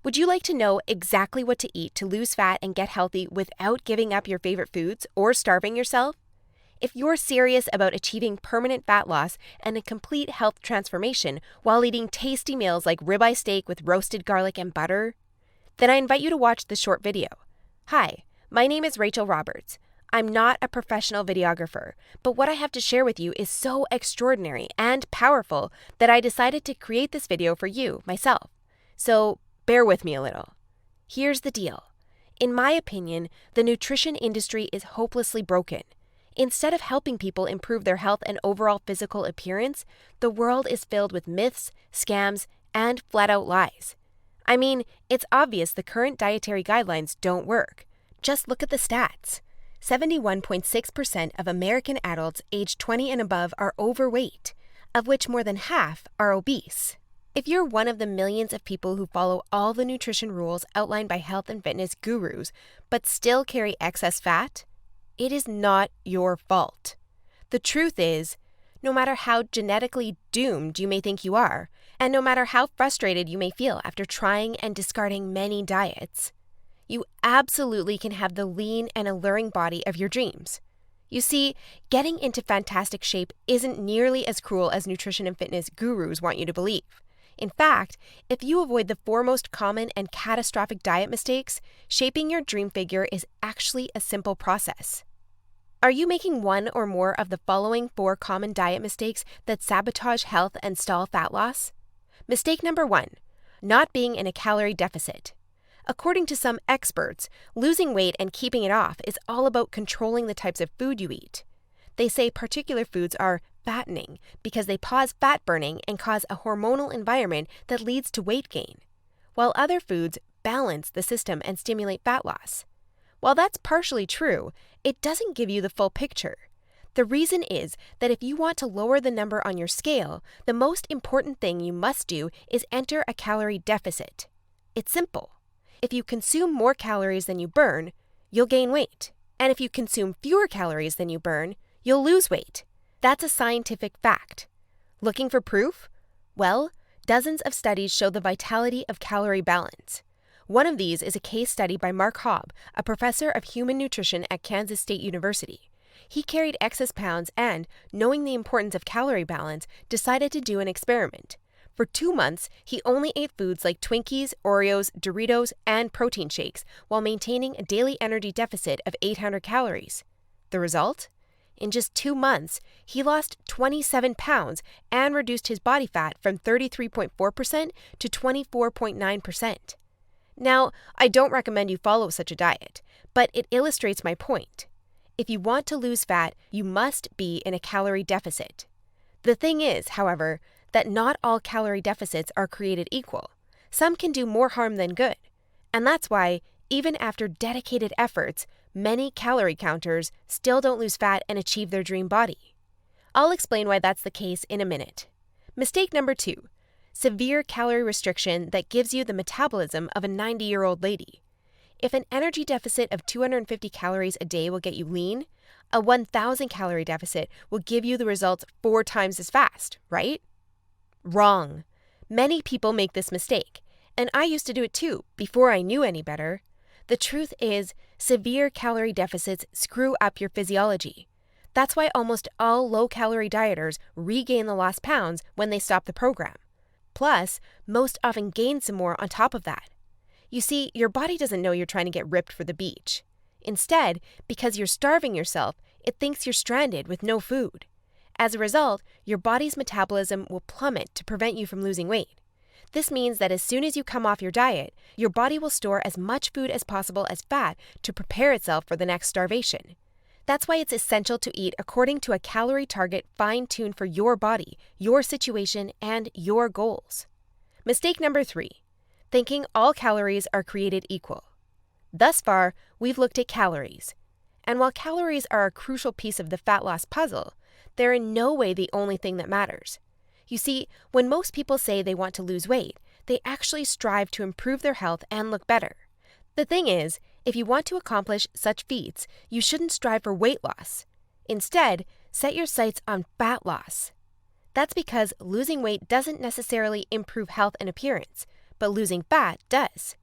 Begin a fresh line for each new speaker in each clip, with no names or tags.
Would you like to know exactly what to eat to lose fat and get healthy without giving up your favorite foods or starving yourself? If you're serious about achieving permanent fat loss and a complete health transformation while eating tasty meals like ribeye steak with roasted garlic and butter, then I invite you to watch this short video. Hi, my name is Rachel Roberts. I'm not a professional videographer, but what I have to share with you is so extraordinary and powerful that I decided to create this video for you, myself. So bear with me a little. Here's the deal. In my opinion, the nutrition industry is hopelessly broken. Instead of helping people improve their health and overall physical appearance, the world is filled with myths, scams, and flat-out lies. I mean, it's obvious the current dietary guidelines don't work. Just look at the stats. 71.6% of American adults aged 20 and above are overweight, of which more than half are obese. If you're one of the millions of people who follow all the nutrition rules outlined by health and fitness gurus, but still carry excess fat, it is not your fault. The truth is, no matter how genetically doomed you may think you are, and no matter how frustrated you may feel after trying and discarding many diets, you absolutely can have the lean and alluring body of your dreams. You see, getting into fantastic shape isn't nearly as cruel as nutrition and fitness gurus want you to believe. In fact, if you avoid the four most common and catastrophic diet mistakes, shaping your dream figure is actually a simple process. Are you making one or more of the following 4 common diet mistakes that sabotage health and stall fat loss? Mistake number 1, not being in a calorie deficit. According to some experts, losing weight and keeping it off is all about controlling the types of food you eat. They say particular foods are fattening because they pause fat burning and cause a hormonal environment that leads to weight gain, while other foods balance the system and stimulate fat loss. While that's partially true, it doesn't give you the full picture. The reason is that if you want to lower the number on your scale, the most important thing you must do is enter a calorie deficit. It's simple. If you consume more calories than you burn, you'll gain weight. And if you consume fewer calories than you burn, you'll lose weight. That's a scientific fact. Looking for proof? Well, dozens of studies show the vitality of calorie balance. One of these is a case study by Mark Hobb, a professor of human nutrition at Kansas State University. He carried excess pounds and, knowing the importance of calorie balance, decided to do an experiment. For 2 months, he only ate foods like Twinkies, Oreos, Doritos, and protein shakes while maintaining a daily energy deficit of 800 calories. The result? In just 2 months, he lost 27 pounds and reduced his body fat from 33.4% to 24.9%. Now, I don't recommend you follow such a diet, but it illustrates my point. If you want to lose fat, you must be in a calorie deficit. The thing is, however, that not all calorie deficits are created equal. Some can do more harm than good. And that's why, even after dedicated efforts, many calorie counters still don't lose fat and achieve their dream body. I'll explain why that's the case in a minute. Mistake number 2. Severe calorie restriction that gives you the metabolism of a 90-year-old lady. If an energy deficit of 250 calories a day will get you lean, a 1,000 calorie deficit will give you the results 4 times as fast, right? Wrong. Many people make this mistake, and I used to do it too, before I knew any better. The truth is, severe calorie deficits screw up your physiology. That's why almost all low-calorie dieters regain the lost pounds when they stop the program. Plus, most often gain some more on top of that. You see, your body doesn't know you're trying to get ripped for the beach. Instead, because you're starving yourself, it thinks you're stranded with no food. As a result, your body's metabolism will plummet to prevent you from losing weight. This means that as soon as you come off your diet, your body will store as much food as possible as fat to prepare itself for the next starvation. That's why it's essential to eat according to a calorie target fine-tuned for your body, your situation, and your goals. Mistake number 3. Thinking all calories are created equal. Thus far, we've looked at calories. And while calories are a crucial piece of the fat loss puzzle, they're in no way the only thing that matters. You see, when most people say they want to lose weight, they actually strive to improve their health and look better. The thing is, if you want to accomplish such feats, you shouldn't strive for weight loss. Instead, set your sights on fat loss. That's because losing weight doesn't necessarily improve health and appearance, but losing fat does.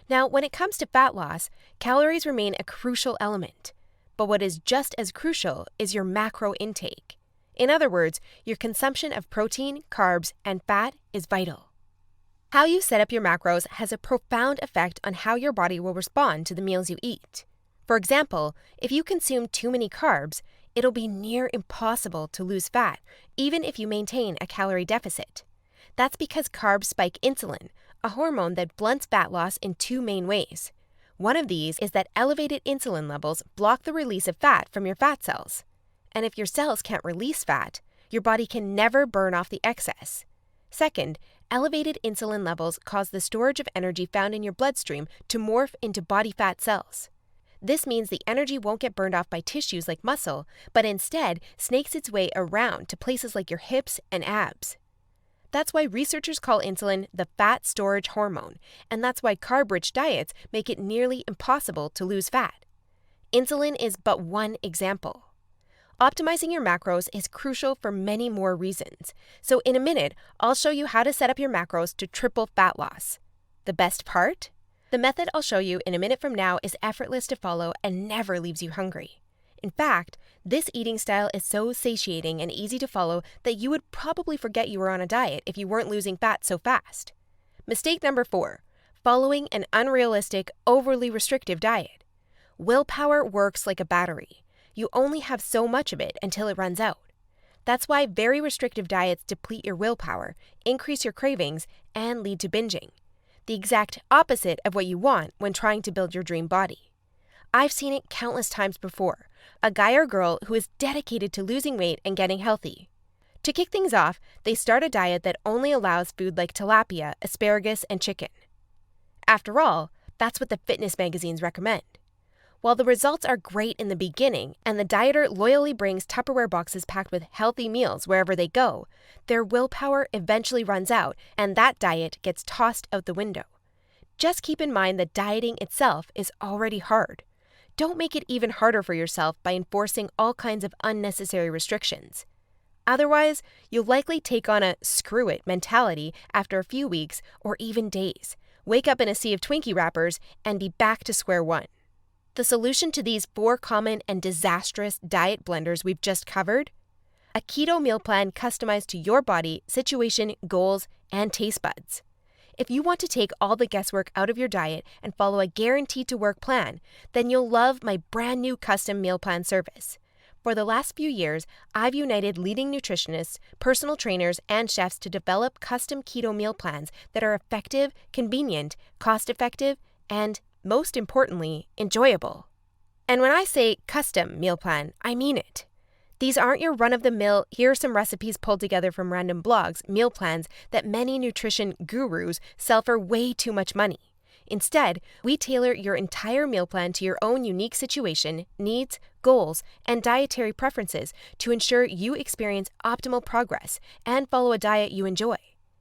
Now, when it comes to fat loss, calories remain a crucial element. But what is just as crucial is your macro intake. In other words, your consumption of protein, carbs, and fat is vital. How you set up your macros has a profound effect on how your body will respond to the meals you eat. For example, if you consume too many carbs, it'll be near impossible to lose fat, even if you maintain a calorie deficit. That's because carbs spike insulin, a hormone that blunts fat loss in two main ways. One of these is that elevated insulin levels block the release of fat from your fat cells. And if your cells can't release fat, your body can never burn off the excess. Second, elevated insulin levels cause the storage of energy found in your bloodstream to morph into body fat cells. This means the energy won't get burned off by tissues like muscle, but instead snakes its way around to places like your hips and abs. That's why researchers call insulin the fat storage hormone, and that's why carb-rich diets make it nearly impossible to lose fat. Insulin is but one example. Optimizing your macros is crucial for many more reasons. So in a minute, I'll show you how to set up your macros to triple fat loss. The best part? The method I'll show you in a minute from now is effortless to follow and never leaves you hungry. In fact, this eating style is so satiating and easy to follow that you would probably forget you were on a diet if you weren't losing fat so fast. Mistake number 4, following an unrealistic, overly restrictive diet. Willpower works like a battery. You only have so much of it until it runs out. That's why very restrictive diets deplete your willpower, increase your cravings, and lead to binging. The exact opposite of what you want when trying to build your dream body. I've seen it countless times before. A guy or girl who is dedicated to losing weight and getting healthy. To kick things off, they start a diet that only allows food like tilapia, asparagus, and chicken. After all, that's what the fitness magazines recommend. While the results are great in the beginning, and the dieter loyally brings Tupperware boxes packed with healthy meals wherever they go, their willpower eventually runs out, and that diet gets tossed out the window. Just keep in mind that dieting itself is already hard. Don't make it even harder for yourself by enforcing all kinds of unnecessary restrictions. Otherwise, you'll likely take on a screw it mentality after a few weeks or even days, wake up in a sea of Twinkie wrappers, and be back to square one. The solution to these 4 common and disastrous diet blunders we've just covered? A keto meal plan customized to your body, situation, goals, and taste buds. If you want to take all the guesswork out of your diet and follow a guaranteed-to-work plan, then you'll love my brand new custom meal plan service. For the last few years, I've united leading nutritionists, personal trainers, and chefs to develop custom keto meal plans that are effective, convenient, cost-effective, and, most importantly, enjoyable. And when I say custom meal plan, I mean it. These aren't your run-of-the-mill, here are some recipes pulled together from random blogs, meal plans that many nutrition gurus sell for way too much money. Instead, we tailor your entire meal plan to your own unique situation, needs, goals, and dietary preferences to ensure you experience optimal progress and follow a diet you enjoy.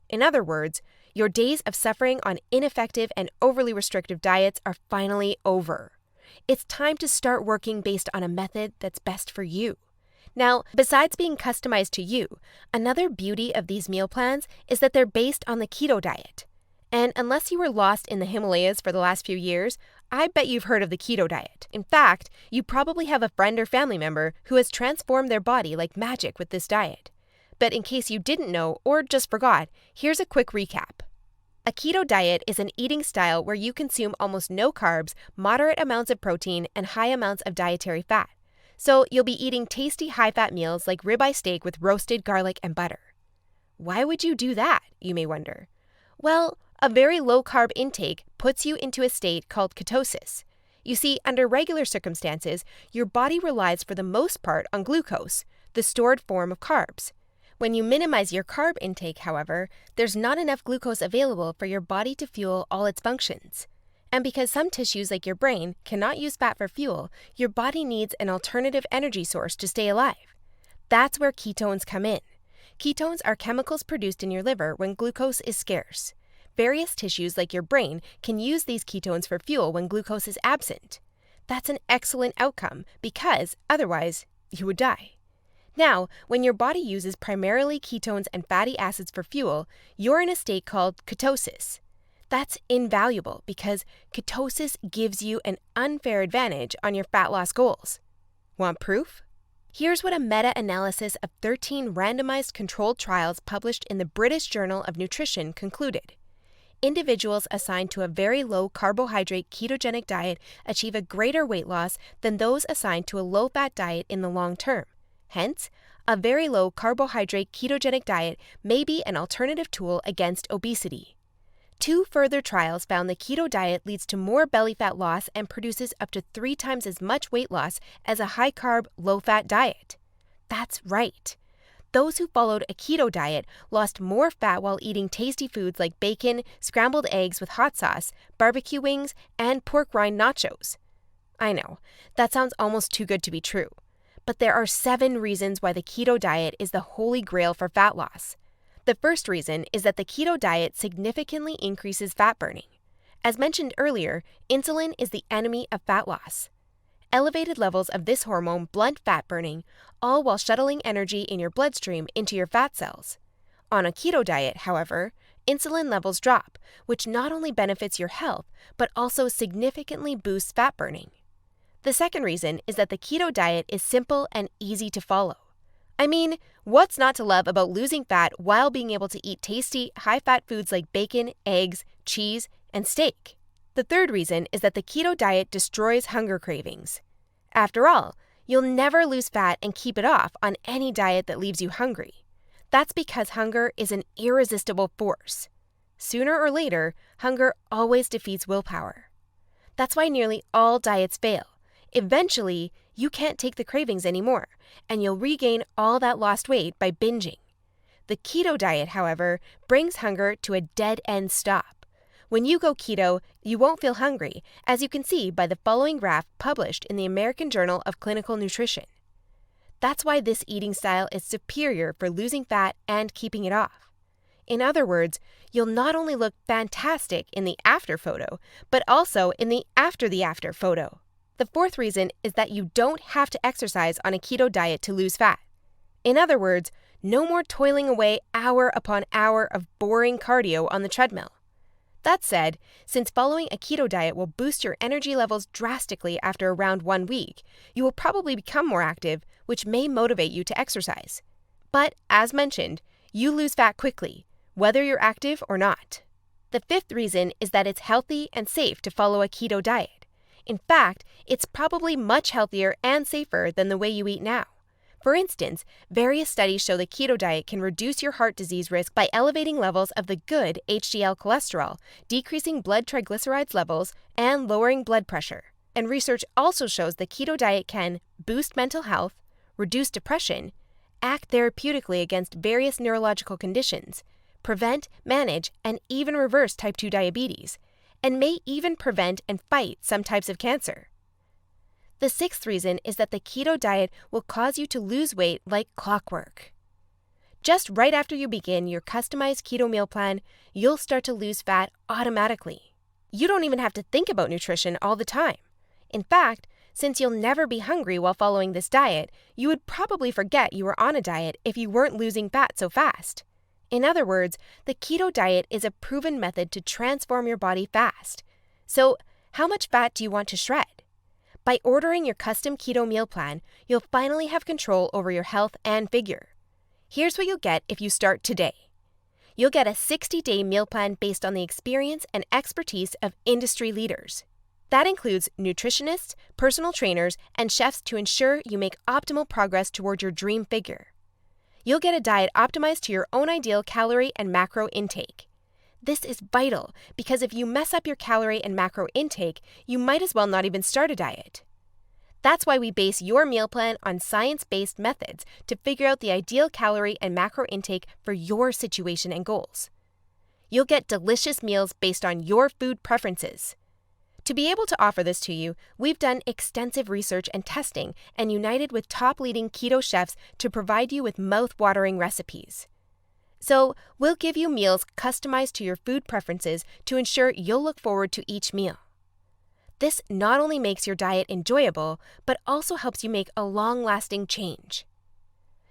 In other words, your days of suffering on ineffective and overly restrictive diets are finally over. It's time to start working based on a method that's best for you. Now, besides being customized to you, another beauty of these meal plans is that they're based on the keto diet. And unless you were lost in the Himalayas for the last few years, I bet you've heard of the keto diet. In fact, you probably have a friend or family member who has transformed their body like magic with this diet. But in case you didn't know or just forgot, here's a quick recap. A keto diet is an eating style where you consume almost no carbs, moderate amounts of protein, and high amounts of dietary fat. So you'll be eating tasty high-fat meals like ribeye steak with roasted garlic and butter. Why would you do that, you may wonder? Well, a very low-carb intake puts you into a state called ketosis. You see, under regular circumstances, your body relies for the most part on glucose, the stored form of carbs. When you minimize your carb intake, however, there's not enough glucose available for your body to fuel all its functions. And because some tissues like your brain cannot use fat for fuel, your body needs an alternative energy source to stay alive. That's where ketones come in. Ketones are chemicals produced in your liver when glucose is scarce. Various tissues like your brain can use these ketones for fuel when glucose is absent. That's an excellent outcome because otherwise you would die. Now, when your body uses primarily ketones and fatty acids for fuel, you're in a state called ketosis. That's invaluable because ketosis gives you an unfair advantage on your fat loss goals. Want proof? Here's what a meta-analysis of 13 randomized controlled trials published in the British Journal of Nutrition concluded. Individuals assigned to a very low carbohydrate ketogenic diet achieve a greater weight loss than those assigned to a low-fat diet in the long term. Hence, a very low carbohydrate ketogenic diet may be an alternative tool against obesity. 2 further trials found the keto diet leads to more belly fat loss and produces up to 3 times as much weight loss as a high-carb, low-fat diet. That's right. Those who followed a keto diet lost more fat while eating tasty foods like bacon, scrambled eggs with hot sauce, barbecue wings, and pork rind nachos. I know, that sounds almost too good to be true. But there are 7 reasons why the keto diet is the holy grail for fat loss. The first reason is that the keto diet significantly increases fat burning. As mentioned earlier, insulin is the enemy of fat loss. Elevated levels of this hormone blunt fat burning, all while shuttling energy in your bloodstream into your fat cells. On a keto diet, however, insulin levels drop, which not only benefits your health, but also significantly boosts fat burning. The second reason is that the keto diet is simple and easy to follow. I mean, what's not to love about losing fat while being able to eat tasty, high-fat foods like bacon, eggs, cheese, and steak? The third reason is that the keto diet destroys hunger cravings. After all, you'll never lose fat and keep it off on any diet that leaves you hungry. That's because hunger is an irresistible force. Sooner or later, hunger always defeats willpower. That's why nearly all diets fail. Eventually, you can't take the cravings anymore, and you'll regain all that lost weight by binging. The keto diet, however, brings hunger to a dead-end stop. When you go keto, you won't feel hungry, as you can see by the following graph published in the American Journal of Clinical Nutrition. That's why this eating style is superior for losing fat and keeping it off. In other words, you'll not only look fantastic in the after photo, but also in the after photo. The fourth reason is that you don't have to exercise on a keto diet to lose fat. In other words, no more toiling away hour upon hour of boring cardio on the treadmill. That said, since following a keto diet will boost your energy levels drastically after around 1 week, you will probably become more active, which may motivate you to exercise. But, as mentioned, you lose fat quickly, whether you're active or not. The fifth reason is that it's healthy and safe to follow a keto diet. In fact, it's probably much healthier and safer than the way you eat now. For instance, various studies show the keto diet can reduce your heart disease risk by elevating levels of the good HDL cholesterol, decreasing blood triglycerides levels, and lowering blood pressure. And research also shows the keto diet can boost mental health, reduce depression, act therapeutically against various neurological conditions, prevent, manage, and even reverse type 2 diabetes, and may even prevent and fight some types of cancer. The sixth reason is that the keto diet will cause you to lose weight like clockwork. Just right after you begin your customized keto meal plan, you'll start to lose fat automatically. You don't even have to think about nutrition all the time. In fact, since you'll never be hungry while following this diet, you would probably forget you were on a diet if you weren't losing fat so fast. In other words, the keto diet is a proven method to transform your body fast. So, how much fat do you want to shred? By ordering your custom keto meal plan, you'll finally have control over your health and figure. Here's what you'll get if you start today. You'll get a 60-day meal plan based on the experience and expertise of industry leaders. That includes nutritionists, personal trainers, and chefs to ensure you make optimal progress toward your dream figure. You'll get a diet optimized to your own ideal calorie and macro intake. This is vital because if you mess up your calorie and macro intake, you might as well not even start a diet. That's why we base your meal plan on science-based methods to figure out the ideal calorie and macro intake for your situation and goals. You'll get delicious meals based on your food preferences. To be able to offer this to you, we've done extensive research and testing and united with top leading keto chefs to provide you with mouth-watering recipes. So, we'll give you meals customized to your food preferences to ensure you'll look forward to each meal. This not only makes your diet enjoyable, but also helps you make a long-lasting change.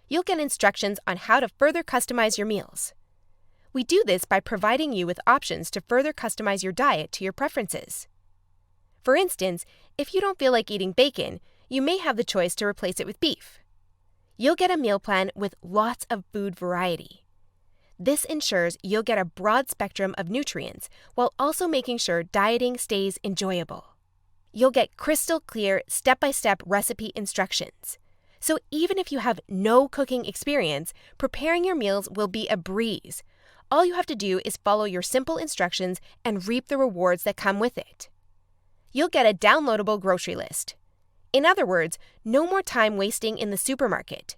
You'll get instructions on how to further customize your meals. We do this by providing you with options to further customize your diet to your preferences. For instance, if you don't feel like eating bacon, you may have the choice to replace it with beef. You'll get a meal plan with lots of food variety. This ensures you'll get a broad spectrum of nutrients while also making sure dieting stays enjoyable. You'll get crystal clear, step-by-step recipe instructions. So even if you have no cooking experience, preparing your meals will be a breeze. All you have to do is follow your simple instructions and reap the rewards that come with it. You'll get a downloadable grocery list. In other words, no more time wasting in the supermarket.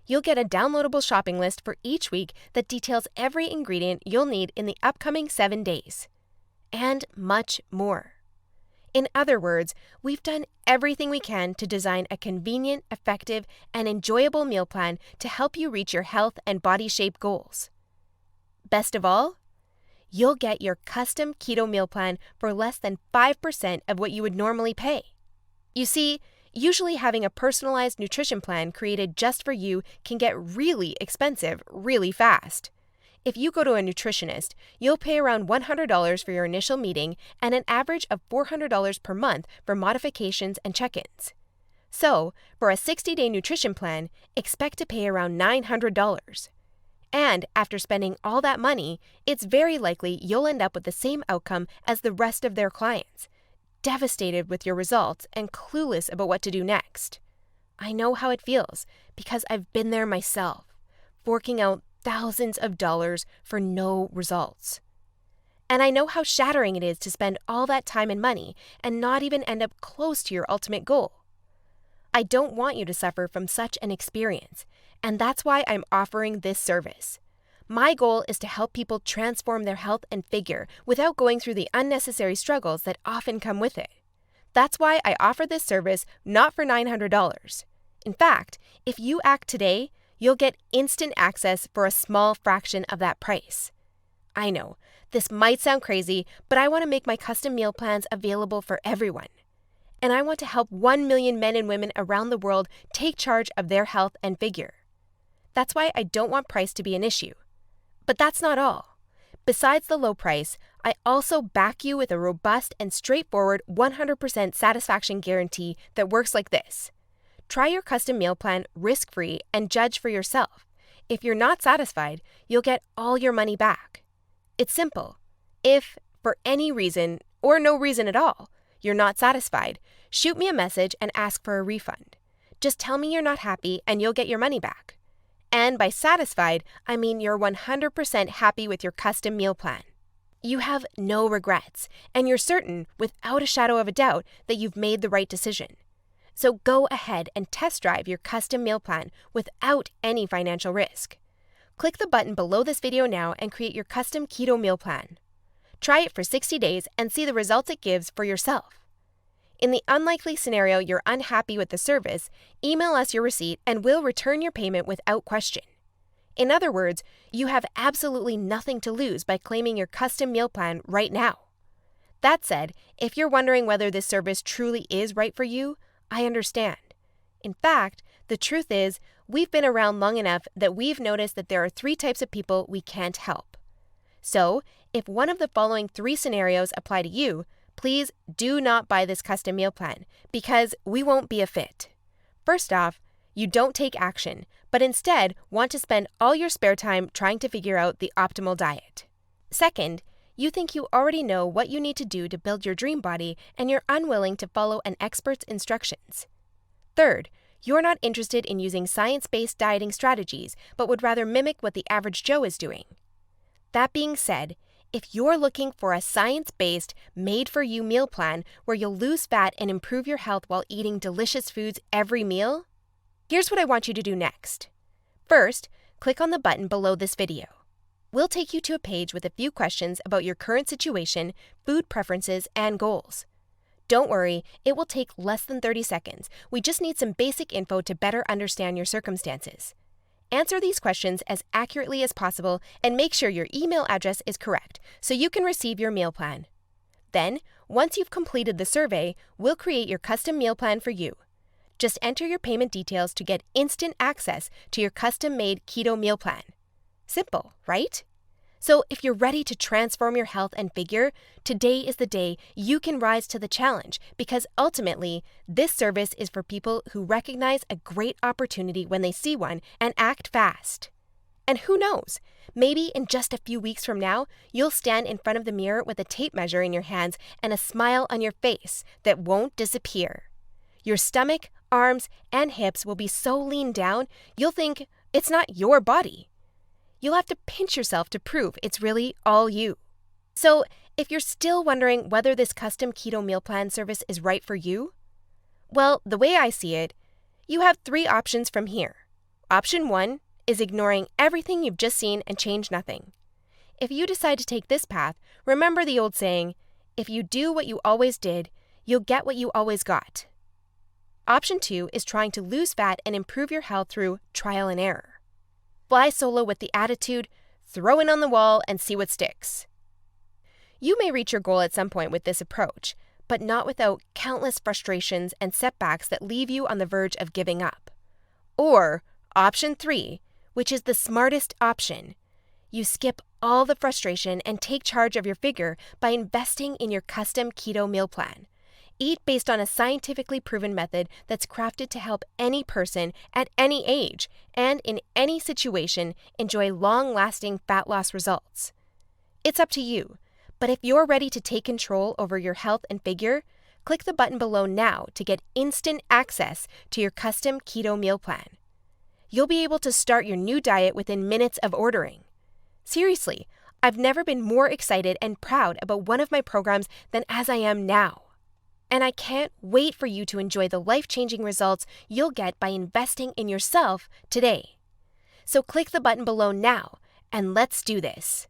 You'll get a downloadable shopping list for each week that details every ingredient you'll need in the upcoming 7 days. And much more. In other words, we've done everything we can to design a convenient, effective, and enjoyable meal plan to help you reach your health and body shape goals. Best of all, you'll get your custom keto meal plan for less than 5% of what you would normally pay. You see, usually having a personalized nutrition plan created just for you can get really expensive really fast. If you go to a nutritionist, you'll pay around $100 for your initial meeting and an average of $400 per month for modifications and check-ins. So, for a 60-day nutrition plan, expect to pay around $900. And after spending all that money, it's very likely you'll end up with the same outcome as the rest of their clients, devastated with your results and clueless about what to do next. I know how it feels because I've been there myself, forking out thousands of dollars for no results. And I know how shattering it is to spend all that time and money and not even end up close to your ultimate goal. I don't want you to suffer from such an experience, and that's why I'm offering this service. My goal is to help people transform their health and figure without going through the unnecessary struggles that often come with it. That's why I offer this service not for $900. In fact, if you act today, you'll get instant access for a small fraction of that price. I know, this might sound crazy, but I want to make my custom meal plans available for everyone. And I want to help 1 million men and women around the world take charge of their health and figure. That's why I don't want price to be an issue. But that's not all. Besides the low price, I also back you with a robust and straightforward 100% satisfaction guarantee that works like this. Try your custom meal plan risk-free and judge for yourself. If you're not satisfied, you'll get all your money back. It's simple. If, for any reason, or no reason at all, you're not satisfied, shoot me a message and ask for a refund. Just tell me you're not happy and you'll get your money back. And by satisfied, I mean you're 100% happy with your custom meal plan. You have no regrets, and you're certain, without a shadow of a doubt, that you've made the right decision. So go ahead and test drive your custom meal plan without any financial risk. Click the button below this video now and create your custom keto meal plan. Try it for 60 days and see the results it gives for yourself. In the unlikely scenario you're unhappy with the service, email us your receipt and we'll return your payment without question. In other words, you have absolutely nothing to lose by claiming your custom meal plan right now. That said, if you're wondering whether this service truly is right for you, I understand. In fact, the truth is, we've been around long enough that we've noticed that there are 3 types of people we can't help. So, if one of the following 3 scenarios apply to you, please do not buy this custom meal plan because we won't be a fit. First off, you don't take action, but instead want to spend all your spare time trying to figure out the optimal diet. Second, you think you already know what you need to do to build your dream body and you're unwilling to follow an expert's instructions. Third, you're not interested in using science-based dieting strategies, but would rather mimic what the average Joe is doing. That being said, if you're looking for a science-based, made-for-you meal plan where you'll lose fat and improve your health while eating delicious foods every meal, here's what I want you to do next. First, click on the button below this video. We'll take you to a page with a few questions about your current situation, food preferences, and goals. Don't worry, it will take less than 30 seconds. We just need some basic info to better understand your circumstances. Answer these questions as accurately as possible and make sure your email address is correct so you can receive your meal plan. Then, once you've completed the survey, we'll create your custom meal plan for you. Just enter your payment details to get instant access to your custom-made keto meal plan. Simple, right? So if you're ready to transform your health and figure, today is the day you can rise to the challenge, because ultimately, this service is for people who recognize a great opportunity when they see one and act fast. And who knows, maybe in just a few weeks from now, you'll stand in front of the mirror with a tape measure in your hands and a smile on your face that won't disappear. Your stomach, arms, and hips will be so lean down, you'll think it's not your body. You'll have to pinch yourself to prove it's really all you. So, if you're still wondering whether this custom keto meal plan service is right for you, well, the way I see it, you have 3 options from here. Option 1 is ignoring everything you've just seen and change nothing. If you decide to take this path, remember the old saying, if you do what you always did, you'll get what you always got. Option 2 is trying to lose fat and improve your health through trial and error. Fly solo with the attitude, throw it on the wall and see what sticks. You may reach your goal at some point with this approach, but not without countless frustrations and setbacks that leave you on the verge of giving up. Or option 3, which is the smartest option. You skip all the frustration and take charge of your figure by investing in your custom keto meal plan. Eat based on a scientifically proven method that's crafted to help any person at any age and in any situation enjoy long-lasting fat loss results. It's up to you, but if you're ready to take control over your health and figure, click the button below now to get instant access to your custom keto meal plan. You'll be able to start your new diet within minutes of ordering. Seriously, I've never been more excited and proud about one of my programs than as I am now. And I can't wait for you to enjoy the life-changing results you'll get by investing in yourself today. So click the button below now, and let's do this.